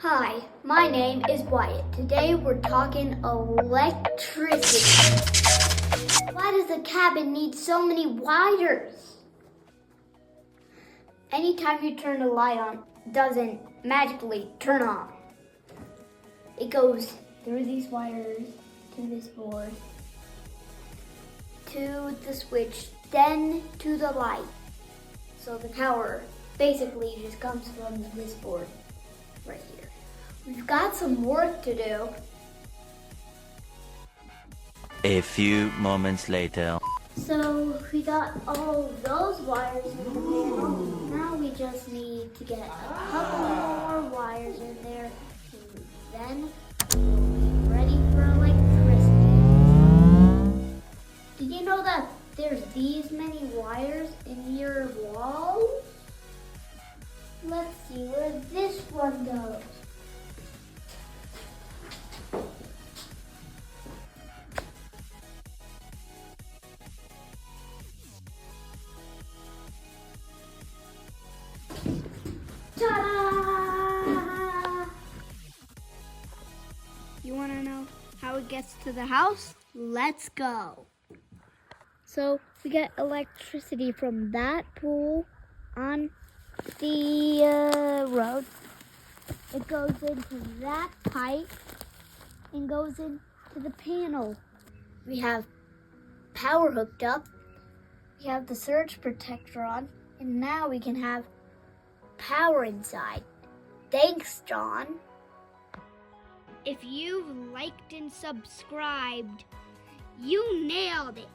Hi, my name is Wyatt. Today we're talking electricity. Why does a cabin need so many wires? Anytime you turn the light on, it doesn't magically turn on. It goes through these wires to this board, to the switch, then to the light. So the power basically just comes from this board right here. We've got some work to do. A few moments later. So we got all those wires in the panel. Now we just need to get a couple more wires in there. And then we'll be ready for electricity. Did you know that there's these many wires in your walls? Let's see where this one goes. Ta-da! You want to know how it gets to the house? Let's go. So we get electricity from that pole on the road. It goes into that pipe and goes into the panel. We have power hooked up. We have the surge protector on, and now we can have power inside. Thanks, John. If you've liked and subscribed, you nailed it.